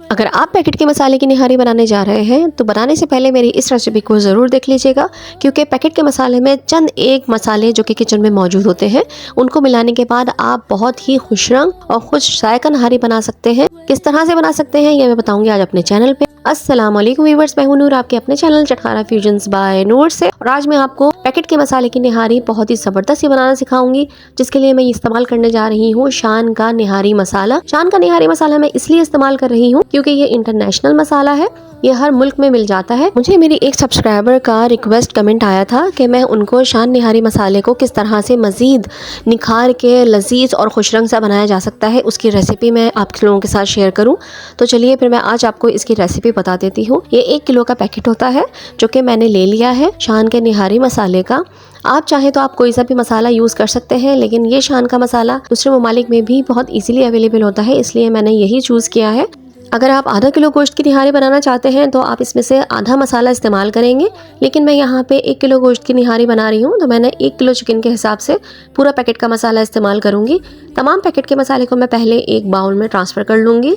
अगर आप पैकेट के मसाले की निहारी बनाने जा रहे हैं तो बनाने से पहले मेरी इस रेसिपी को ज़रूर देख लीजिएगा, क्योंकि पैकेट के मसाले में चंद एक मसाले जो कि किचन में मौजूद होते हैं उनको मिलाने के बाद आप बहुत ही खुश रंग और खुश जायका निहारी बना सकते हैं। किस तरह से बना सकते हैं ये मैं बताऊंगी आज अपने चैनल पे। अस्सलाम वालेकुम व्यूअर्स, मैं हूं नूर, आपके अपने चैनल चटखारा फ्यूजन्स बाय नूर से। और आज मैं आपको पैकेट के मसाले की निहारी बहुत ही ज़बरदस्त ही बनाना सिखाऊंगी, जिसके लिए मैं इस्तेमाल करने जा रही हूँ शान का निहारी मसाला। शान का निहारी मसाला मैं इसलिए इस्तेमाल कर रही हूँ क्योंकि ये इंटरनेशनल मसाला है, ये हर मुल्क में मिल जाता है। मुझे मेरी एक सब्सक्राइबर का रिक्वेस्ट कमेंट आया था कि मैं उनको शान निहारी मसाले को किस तरह से मज़ीद निखार के लजीज और खुश रंग सा बनाया जा सकता है, उसकी रेसिपी मैं आप लोगों के साथ शेयर करूं। तो चलिए फिर मैं आज आपको इसकी रेसिपी बता देती हूँ। ये 1 किलो का पैकेट होता है जो कि मैंने ले लिया है शान के निहारी मसाले का। आप चाहें तो आप कोई सा भी मसाला यूज़ कर सकते हैं, लेकिन ये शान का मसाला दूसरे ममालिक में भी बहुत ईजीली अवेलेबल होता है, इसलिए मैंने यही चूज़ किया है। अगर आप आधा किलो गोश्त की निहारी बनाना चाहते हैं तो आप इसमें से आधा मसाला इस्तेमाल करेंगे, लेकिन मैं यहाँ पे 1 किलो गोश्त की निहारी बना रही हूँ तो मैंने 1 किलो चिकन के हिसाब से पूरा पैकेट का मसाला इस्तेमाल करूँगी। तमाम पैकेट के मसाले को मैं पहले एक बाउल में ट्रांसफ़र कर लूँगी।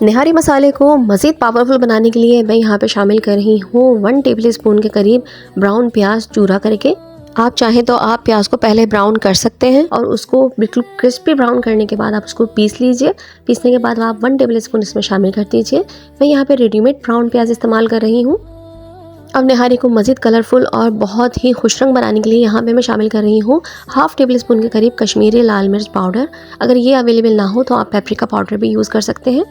निहारी मसाले को मज़ीद पावरफुल बनाने के लिए मैं यहाँ पे शामिल कर रही हूँ 1 टेबल स्पून के करीब ब्राउन प्याज चूरा करके। आप चाहें तो आप प्याज को पहले ब्राउन कर सकते हैं और उसको बिल्कुल क्रिस्पी ब्राउन करने के बाद आप उसको पीस लीजिए। पीसने के बाद आप 1 टेबल स्पून इसमें शामिल कर दीजिए। मैं यहाँ पे रेडीमेड ब्राउन प्याज इस्तेमाल कर रही हूँ। अब निहारी को मज़ीद कलरफुल और बहुत ही खुश रंग बनाने के लिए यहाँ पे मैं शामिल कर रही हूँ 1/2 टेबल स्पून के करीब कश्मीरी लाल मिर्च पाउडर। अगर ये अवेलेबल ना हो तो आप पेपरिका पाउडर भी यूज़ कर सकते हैं।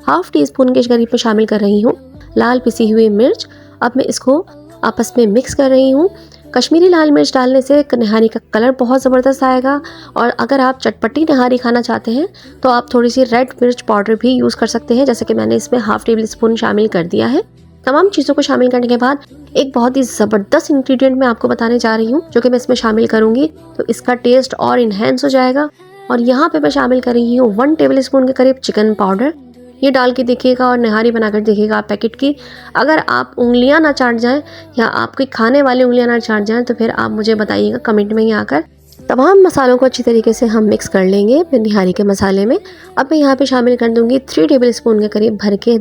1/2 टीस्पून के करीब में शामिल कर रही हूँ लाल पिसी हुई मिर्च। अब मैं इसको आपस में मिक्स कर रही हूँ। कश्मीरी लाल मिर्च डालने से निहारी का कलर बहुत ज़बरदस्त आएगा, और अगर आप चटपटी निहारी खाना चाहते हैं तो आप थोड़ी सी रेड मिर्च पाउडर भी यूज़ कर सकते हैं, जैसे कि मैंने इसमें 1/2 टेबल स्पून शामिल कर दिया है। तमाम चीज़ों को शामिल करने के बाद एक बहुत ही ज़बरदस्त इंग्रेडिएंट मैं आपको बताने जा रही हूँ जो कि मैं इसमें शामिल करूँगी तो इसका टेस्ट और इन्हेंस हो जाएगा। और यहाँ पे मैं शामिल कर रही हूँ 1 टेबल स्पून के करीब चिकन पाउडर। ये डाल के देखिएगा और निहारी बनाकर देखिएगा आप पैकेट की। अगर आप उंगलियां ना चाट जाएं या आपकी खाने वाली उंगलियां ना चाट जाएं तो फिर आप मुझे बताइएगा कमेंट में ही आकर। तमाम मसालों को अच्छी तरीके से हम मिक्स कर लेंगे फिर निहारी के मसाले में। अब मैं यहाँ पे शामिल कर दूंगी 3 टेबल स्पून के करीब भर के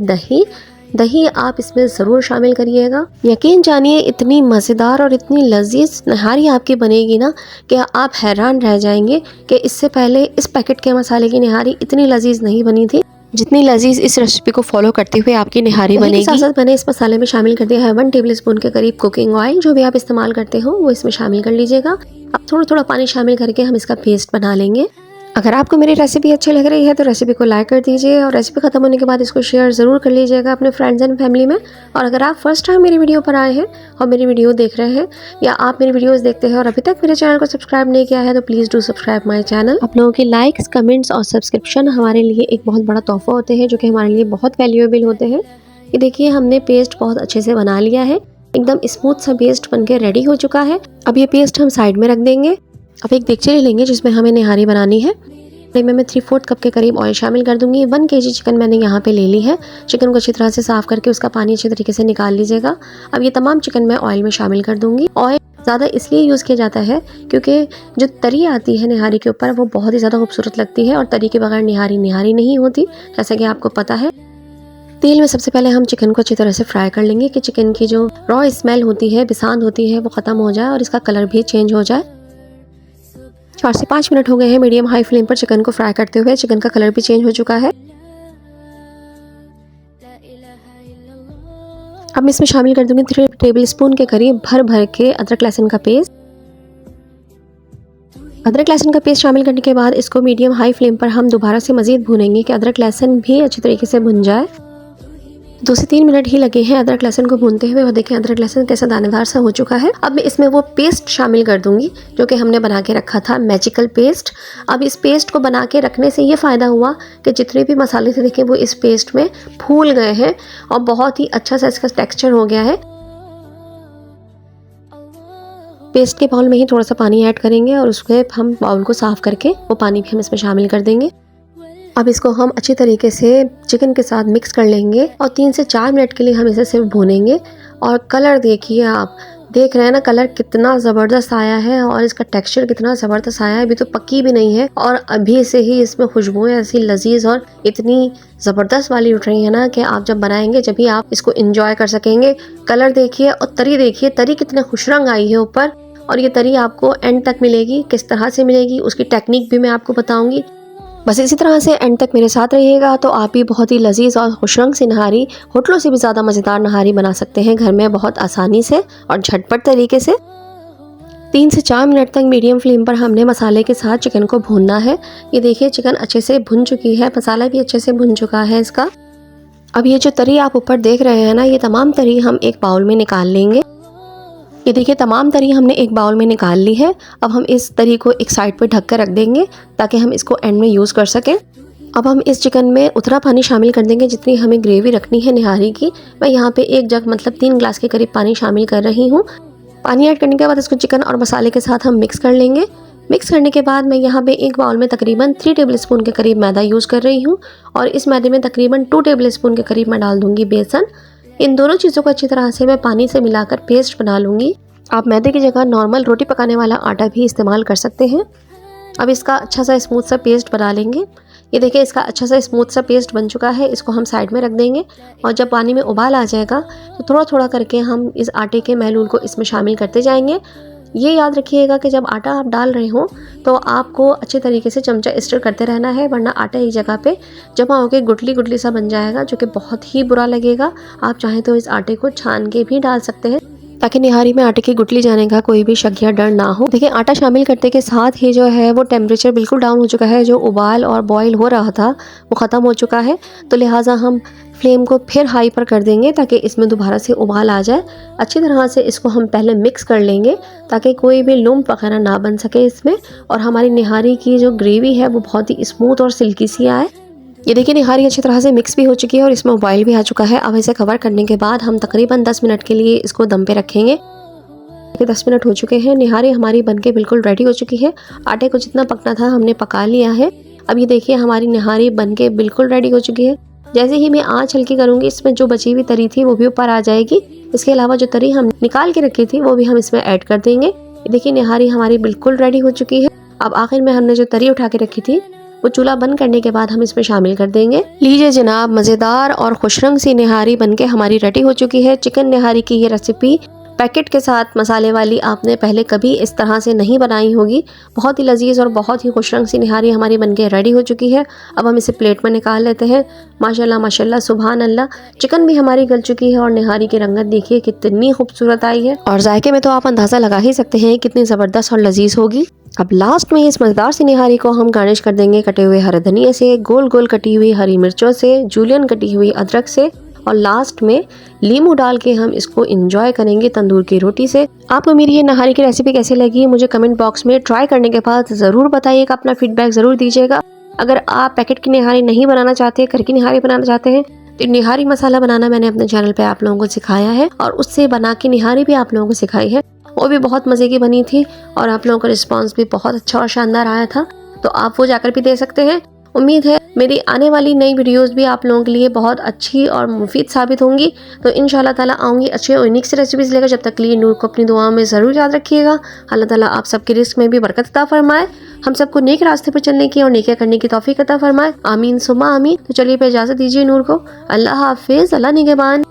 दही आप इसमें ज़रूर शामिल करिएगा। यकीन जानिए इतनी मज़ेदार और इतनी लजीज निहारी आपकी बनेगी ना कि आप हैरान रह जाएंगे कि इससे पहले इस पैकेट के मसाले की निहारी इतनी लजीज नहीं बनी थी जितनी लजीज इस रेसिपी को फॉलो करते हुए आपकी निहारी बनेगी। साथ साथ मैंने इस मसाले में शामिल कर दिया है 1 टेबल स्पून के करीब कुकिंग ऑयल। जो भी आप इस्तेमाल करते हो वो इसमें शामिल कर लीजिएगा। अब थोड़ा थोड़ा पानी शामिल करके हम इसका पेस्ट बना लेंगे। अगर आपको मेरी रेसिपी अच्छी लग रही है तो रेसिपी को लाइक कर दीजिए और रेसिपी खत्म होने के बाद इसको शेयर ज़रूर कर लीजिएगा अपने फ्रेंड्स एंड फैमिली में। और अगर आप फर्स्ट टाइम मेरी वीडियो पर आए हैं और मेरी वीडियो देख रहे हैं या आप मेरी वीडियोस देखते हैं और अभी तक मेरे चैनल को सब्सक्राइब नहीं किया है तो please do subscribe my channel. आप लोगों की लाइक्स, कमेंट्स और सब्सक्रिप्शन हमारे लिए एक बहुत बड़ा तोहफा होते हैं जो कि हमारे लिए बहुत वैल्यूएबल होते हैं। ये देखिए हमने पेस्ट बहुत अच्छे से बना लिया है, एकदम स्मूथ सा पेस्ट बन के रेडी हो चुका है। अब ये पेस्ट हम साइड में रख देंगे। अब एक देगची ले लेंगे जिसमें हमें निहारी बनानी है। मैं 3/4 कप के करीब ऑयल शामिल कर दूंगी। 1 kg चिकन मैंने यहाँ पे ले ली है। चिकन को अच्छी तरह से साफ करके उसका पानी अच्छे तरीके से निकाल लीजिएगा। अब ये तमाम चिकन मैं ऑयल में शामिल कर दूंगी। ऑयल ज़्यादा इसलिए यूज़ किया जाता है क्योंकि जो तरी आती है निहारी के ऊपर वो बहुत ही ज़्यादा खूबसूरत लगती है, और तरी के बगैर निहारी नहीं होती, जैसा कि आपको पता है। तेल में सबसे पहले हम चिकन को अच्छी तरह से फ्राई कर लेंगे कि चिकन की जो रॉ स्मेल होती है, बिसांद होती है, वो ख़त्म हो जाए और इसका कलर भी चेंज हो जाए। 4 से 5 मिनट हो गए हैं मीडियम हाई फ्लेम पर चिकन को फ्राई करते हुए। चिकन का कलर भी चेंज हो चुका है। अब मैं इसमें शामिल कर दूंगी 3 टेबल स्पून के करीब भर के अदरक लहसुन का पेस्ट। अदरक लहसुन का पेस्ट शामिल करने के बाद इसको मीडियम हाई फ्लेम पर हम दोबारा से मज़ीद भूनेंगे कि अदरक लहसुन भी अच्छी तरीके से भुन जाए। 2 से 3 मिनट ही लगे हैं अदरक लहसुन को भूनते हुए, और देखें अदरक लहसुन कैसा दानेदार सा हो चुका है। अब मैं इसमें वो पेस्ट शामिल कर दूंगी जो कि हमने बना के रखा था, मैजिकल पेस्ट। अब इस पेस्ट को बना के रखने से ये फ़ायदा हुआ कि जितने भी मसाले थे देखें वो इस पेस्ट में फूल गए हैं और बहुत ही अच्छा सा इसका टेक्सचर हो गया है। पेस्ट के बाउल में ही थोड़ा सा पानी ऐड करेंगे और उसके हम बाउल को साफ़ करके वो पानी भी हम इसमें शामिल कर देंगे। अब इसको हम अच्छी तरीके से चिकन के साथ मिक्स कर लेंगे और 3 से 4 मिनट के लिए हम इसे सिर्फ भूनेंगे। और कलर देखिए आप, देख रहे हैं ना कलर कितना ज़बरदस्त आया है और इसका टेक्सचर कितना ज़बरदस्त आया है। अभी तो पक्की भी नहीं है और अभी से ही इसमें खुशबुएं ऐसी लजीज और इतनी ज़बरदस्त वाली उठ रही है ना कि आप जब बनाएंगे जब भी आप इसको इंजॉय कर सकेंगे। कलर देखिए और तरी देखिए, तरी कितने खुश रंग आई है ऊपर, और ये तरी आपको एंड तक मिलेगी। किस तरह से मिलेगी उसकी टेक्निक भी मैं आपको बताऊंगी। बस इसी तरह से एंड तक मेरे साथ रहिएगा तो आप भी बहुत ही लजीज और खुशरंग सी नहारी, होटलों से भी ज़्यादा मज़ेदार नहारी बना सकते हैं घर में बहुत आसानी से और झटपट तरीके से। 3 से 4 मिनट तक मीडियम फ्लेम पर हमने मसाले के साथ चिकन को भूनना है। ये देखिए चिकन अच्छे से भुन चुकी है, मसाला भी अच्छे से भुन चुका है इसका। अब ये जो तरी आप ऊपर देख रहे हैं ना, ये तमाम तरी हम एक बाउल में निकाल लेंगे। ये देखिए तमाम तरी हमने एक बाउल में निकाल ली है। अब हम इस तरी को एक साइड पर ढक कर रख देंगे ताकि हम इसको एंड में यूज़ कर सकें। अब हम इस चिकन में उतना पानी शामिल कर देंगे जितनी हमें ग्रेवी रखनी है निहारी की। मैं यहाँ पे 1 जग मतलब 3 ग्लास के करीब पानी शामिल कर रही हूँ। पानी ऐड करने के बाद इसको चिकन और मसाले के साथ हम मिक्स कर लेंगे। मिक्स करने के बाद मैं यहाँ पे एक बाउल में तकरीबन 3 टेबल स्पून के करीब मैदा यूज़ कर रही हूँ और इस मैदे में तकरीबन 2 टेबल स्पून के करीब मैं डाल दूँगी बेसन। इन दोनों चीज़ों को अच्छी तरह से मैं पानी से मिलाकर पेस्ट बना लूँगी। आप मैदे की जगह नॉर्मल रोटी पकाने वाला आटा भी इस्तेमाल कर सकते हैं। अब इसका अच्छा सा स्मूथ सा पेस्ट बना लेंगे। ये देखिए इसका अच्छा सा स्मूथ सा पेस्ट बन चुका है। इसको हम साइड में रख देंगे और जब पानी में उबाल आ जाएगा तो थोड़ा थोड़ा करके हम इस आटे के महलूल को इसमें शामिल करते जाएंगे। ये याद रखिएगा कि जब आटा आप डाल रहे हो तो आपको अच्छे तरीके से चमचा स्टर करते रहना है, वरना आटा एक जगह पे जमा होकर गुटली गुटली सा बन जाएगा जो कि बहुत ही बुरा लगेगा। आप चाहें तो इस आटे को छान के भी डाल सकते हैं ताकि निहारी में आटे की गुटली जाने का कोई भी शक या डर ना हो। देखिए आटा शामिल करने के साथ ही जो है वो टेम्परेचर बिल्कुल डाउन हो चुका है। जो उबाल और बॉईल हो रहा था वो ख़त्म हो चुका है, तो लिहाजा हम फ्लेम को फिर हाई पर कर देंगे ताकि इसमें दोबारा से उबाल आ जाए। अच्छी तरह से इसको हम पहले मिक्स कर लेंगे ताकि कोई भी लुम्प वगैरह ना बन सके इसमें, और हमारी निहारी की जो ग्रेवी है वो बहुत ही स्मूथ और सिल्की सी आए। ये देखिए निहारी अच्छी तरह से मिक्स भी हो चुकी है और इसमें बॉईल भी आ चुका है। अब इसे कवर करने के बाद हम तकरीबन 10 मिनट के लिए इसको दम पे रखेंगे। 10 मिनट हो चुके हैं, निहारी हमारी बनके बिल्कुल रेडी हो चुकी है। आटे को जितना पकना था हमने पका लिया है। अब ये देखिए हमारी निहारी बनके बिल्कुल रेडी हो चुकी है। जैसे ही मैं आँच हल्की करूँगी इसमें जो बची हुई तरी थी वो भी ऊपर आ जाएगी। इसके अलावा जो तरी हम निकाल के रखी थी वो भी हम इसमें ऐड कर देंगे। देखिए निहारी हमारी बिल्कुल रेडी हो चुकी है। अब आखिर में हमने जो तरी उठा के रखी थी वो चूल्हा बंद करने के बाद हम इसमें शामिल कर देंगे। लीजिए जनाब, मज़ेदार और खुशरंग सी निहारी बनके हमारी रेडी हो चुकी है। चिकन निहारी की ये रेसिपी पैकेट के साथ मसाले वाली आपने पहले कभी इस तरह से नहीं बनाई होगी। बहुत ही लजीज और बहुत ही खुशरंग सी निहारी हमारी बनके रेडी हो चुकी है। अब हम इसे प्लेट में निकाल लेते हैं। माशाल्लाह माशाल्लाह सुभान अल्लाह, चिकन भी हमारी गल चुकी है और निहारी की रंगत देखिए कितनी खूबसूरत आई है, और जायके में तो आप अंदाज़ा लगा ही सकते हैं कितनी ज़बरदस्त और लजीज होगी। अब लास्ट में इस मज़ेदार सी निहारी को हम गार्निश कर देंगे कटे हुए हरे धनिया से, गोल गोल कटी हुई हरी मिर्चों से, जूलियन कटी हुई अदरक से, और लास्ट में लीमू डाल के हम इसको एंजॉय करेंगे तंदूर की रोटी से। आपको मेरी ये नहारी की रेसिपी कैसी लगी मुझे कमेंट बॉक्स में ट्राई करने के बाद ज़रूर बताइएगा, अपना फीडबैक ज़रूर दीजिएगा। अगर आप पैकेट की निहारी नहीं बनाना चाहते, घर की निहारी बनाना चाहते हैं, तो निहारी मसाला बनाना मैंने अपने चैनल पे आप लोगों को सिखाया है और उससे बना के निहारी भी आप लोगों को सिखाई है। वो भी बहुत मज़े की बनी थी और आप लोगों का रिस्पांस भी बहुत अच्छा और शानदार आया था, तो आप वो जाकर भी दे सकते हैं। उम्मीद है मेरी आने वाली नई वीडियोस भी आप लोगों के लिए बहुत अच्छी और मुफीद साबित होंगी। तो इंशाल्लाह ताला आऊँगी अच्छे और यूनिक से रेसिपीज़ लेकर। जब तक के लिए नूर को अपनी दुआओं में ज़रूर याद रखिएगा। अल्लाह ताला आप सबके रिस्क में भी बरकत अता फरमाए, हम सबको नेक रास्ते पर चलने की और नेकियां करने की तौफीक अता फरमाए। आमीन सुमा आमीन। तो चलिए पे इजाज़त दीजिए नूर को। अल्लाह हाफिज़, अल्लाह निगहबान।